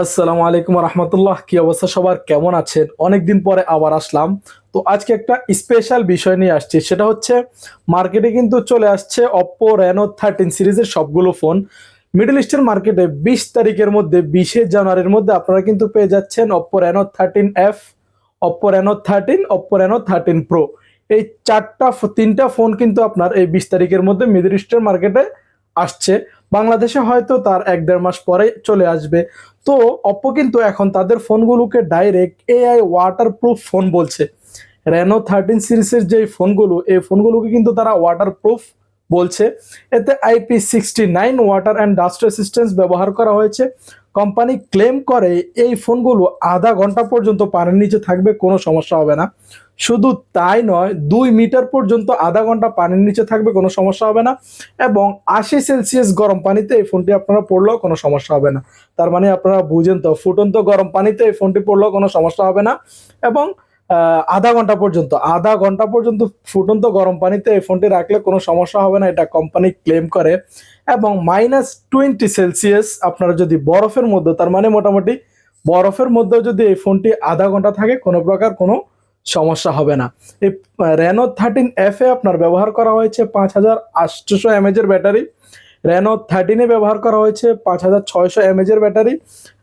আসসালামু আলাইকুম রহমতুল্লাহ। কি অবস্থা সবার, কেমন আছেন? অনেকদিন পরে আবার আসলাম। তো আজকে একটা স্পেশাল বিষয় নিয়ে আসছি, সেটা হচ্ছে মার্কেটে কিন্তু চলে আসছে অপ্পো রেনো 13 সিরিজের সবগুলো ফোন। মিডল ইস্টের মার্কেটে 20 তারিখের মধ্যে, 20শে জানুয়ারির মধ্যে আপনারা কিন্তু পেয়ে যাচ্ছেন Oppo Reno 13 F, Oppo Reno 13, Oppo Reno 13 pro. এই তিনটা ফোন কিন্তু আপনার এই 20 তারিখের মধ্যে মিডল ইস্টের মার্কেটে আসছে। বাংলাদেশে হয়তো তার 1-1.5 মাস পরে চলে আসবে। তো অপ্পো কিন্তু এখন তাদের ফোনগুলোকে direct AI waterproof phone বলছে। রেনো 13 সিরিজের যে ফোনগুলো, এই ফোনগুলোকে কিন্তু তারা ওয়াটার প্রুফ বলছে। এতে IP69 water and dust resistance ব্যবহার করা হয়েছে। কোম্পানি ক্লেম করে এই ফোনগুলো আধা ঘন্টা পর্যন্ত পানির নিচে থাকবে, কোনো সমস্যা হবে না। শুধু তাই নয়, 2 মিটার পর্যন্ত আধা ঘন্টা পানির নিচে থাকবে, কোনো সমস্যা হবে না। এবং 80 সেলসিয়াস গরম পানিতে এই ফোনটি আপনারা পড়লেও কোনো সমস্যা হবে না। তার মানে আপনারা বুঝেন তো, ফুটন্ত গরম পানিতে এই ফোনটি পড়লেও কোনো সমস্যা হবে না। এবং আধা ঘন্টা পর্যন্ত ফুটন্ত গরম পানিতে এই ফোনটি রাখলে কোনো সমস্যা হবে না, এটা কোম্পানি ক্লেম করে। এবং -20 সেলসিয়াস আপনারা যদি বরফের মধ্যে, তার মানে মোটামুটি বরফের মধ্যেও যদি এই ফোনটি আধা ঘন্টা থাকে, কোনো প্রকার কোনো সমস্যা হবে না। এই রেনো 13 এফ এ আপনার ব্যবহার করা হয়েছে 5800 এর ব্যাটারি। রেনো 13 ব্যবহার করা হয়েছে 5600 এর ব্যাটারি।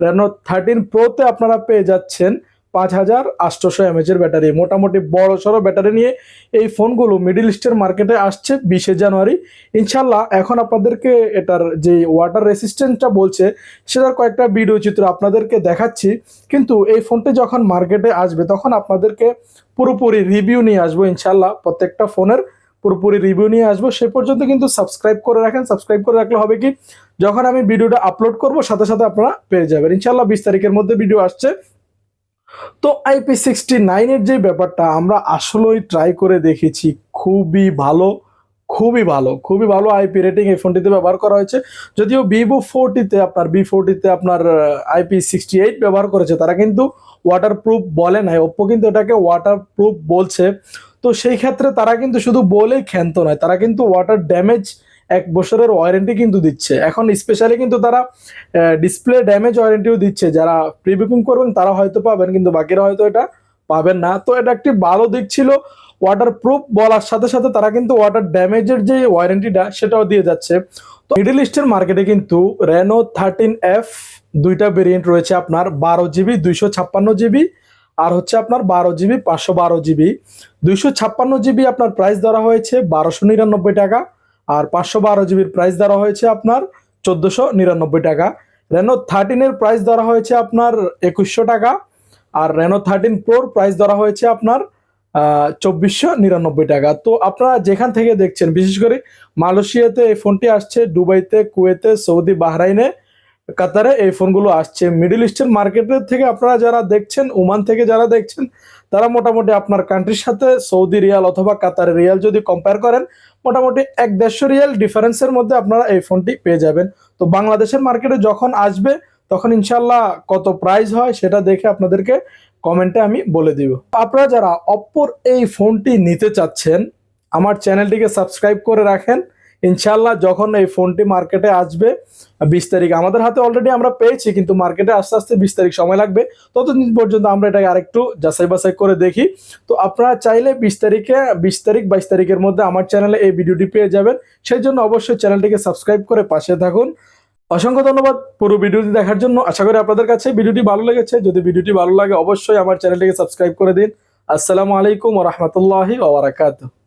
রেনো 13 প্রোতে আপনারা পেয়ে যাচ্ছেন 5800 এর ব্যাটারি। মোটামুটি বড় সড়ো ব্যাটারি নিয়ে এই ফোনগুলো মিডল ইস্টের মার্কেটে আসছে 20শে জানুয়ারি। ইনশাল্লাহ এখন আপনাদেরকে এটার যে ওয়াটার রেসিস্ট্যান্সটা বলছে, সেটার কয়েকটা ভিডিও চিত্র আপনাদেরকে দেখাচ্ছি। কিন্তু এই ফোনটি যখন মার্কেটে আসবে তখন আপনাদেরকে পুরোপুরি রিভিউ নিয়ে আসবো ইনশাল্লাহ। প্রত্যেকটা ফোনের পুরোপুরি রিভিউ নিয়ে আসবো। সে পর্যন্ত কিন্তু সাবস্ক্রাইব করে রাখেন। সাবস্ক্রাইব করে রাখলে হবে কি, যখন আমি ভিডিওটা আপলোড করব সাথে সাথে আপনারা পেয়ে যাবেন ইনশাল্লাহ। 20 তারিখের মধ্যে ভিডিও আসছে। তো IP69 যে ব্যাপারটা আমরা আসলেই ট্রাই করে দেখেছি, খুবই ভালো, খুবই ভালো, খুবই ভালো আইপি রেটিং এই ফোনটিতে ব্যবহার করা হয়েছে। যদিও বি40তে আপনার IP68 ব্যবহার করেছে, তারা কিন্তু ওয়াটার প্রুফ বলে নাই। ওপ্পো কিন্তু এটাকে ওয়াটার প্রুফ বলছে। তো সেই ক্ষেত্রে তারা কিন্তু শুধু বলেই ক্ষান্ত নয়, তারা কিন্তু ওয়াটার ড্যামেজ 1 বছরের ওয়ারেন্টি কিন্তু দিচ্ছে। এখন স্পেশালি কিন্তু তারা ডিসপ্লে ড্যামেজ ওয়ারেন্টিও দিচ্ছে। যারা প্রি বুকিং করবেন তারা হয়তো পাবেন, কিন্তু বাকিরা হয়তো এটা পাবেন না। তো এটা একটি ভালো দিক ছিল। ওয়াটার প্রুফ বলার সাথে সাথে তারা কিন্তু ওয়াটার ড্যামেজের যে ওয়ারেন্টিটা সেটাও দিয়ে যাচ্ছে। তো মিডল ইস্টের মার্কেটে কিন্তু রেনো 13 এফ দুইটা ভেরিয়েন্ট রয়েছে, আপনার 12 জিবি 256 জিবি, আর হচ্ছে আপনার 12 জিবি 512 জিবি। 256 জিবি আপনার প্রাইস ধরা হয়েছে 1299 টাকা, আর 512 জিবির প্রাইস ধরা হয়েছে আপনার 1499 টাকা। রেনো 13 প্রাইস ধরা হয়েছে আপনার 2100 টাকা, আর রেনো 13 প্রোর প্রাইস ধরা হয়েছে আপনার 2499 টাকা। তো আপনারা যেখান থেকে দেখছেন, বিশেষ করে মালয়েশিয়াতে এই ফোনটি আসছে, দুবাইতে, কুয়েতে, সৌদি, বাহরাইনে, কাতারে এই ফোনগুলো আসছে। মিডল ইস্টের মার্কেটের থেকে আপনারা যারা দেখছেন, ওমান থেকে যারা দেখছেন, তারা মোটামুটি আপনার কান্ট্রির সাথে সৌদি রিয়াল অথবা কাতারের রিয়াল যদি কম্পেয়ার করেন, মোটামুটি 1-150 রিয়াল ডিফারেন্সের মধ্যে আপনারা এই ফোনটি পেয়ে যাবেন। তো বাংলাদেশের মার্কেটে যখন আসবে তখন ইনশাল্লাহ কত প্রাইস হয় সেটা দেখে আপনাদেরকে কমেন্টে আমি বলে দিব। আপনারা যারা অপ্পোর এই ফোনটি নিতে চাচ্ছেন, আমার চ্যানেলটিকে সাবস্ক্রাইব করে রাখেন। ইনশাল্লাহ যখন এই ফোনটি মার্কেটে আসবে 20 তারিখ, আমাদের হাতে অলরেডি আমরা পেয়েছি, কিন্তু মার্কেটে আস্তে আস্তে 20 তারিখ সময় লাগবে। ততদিন পর্যন্ত আমরা এটাকে আরেকটু যাচাই বাছাই করে দেখি। তো আপনারা চাইলে 20 তারিখে, 20 তারিখ 22 তারিখের মধ্যে আমার চ্যানেলে এই ভিডিওটি পেয়ে যাবেন। সেই জন্য অবশ্যই চ্যানেলটিকে সাবস্ক্রাইব করে পাশে থাকুন। অসংখ্য ধন্যবাদ পুরো ভিডিওটি দেখার জন্য। আশা করি আপনাদের কাছে ভিডিওটি ভালো লেগেছে। যদি ভিডিওটি ভালো লাগে অবশ্যই আমার চ্যানেলটিকে সাবস্ক্রাইব করে দিন। আসসালামু আলাইকুম ওয়া রাহমাতুল্লাহি ওয়া বারাকাতুহু।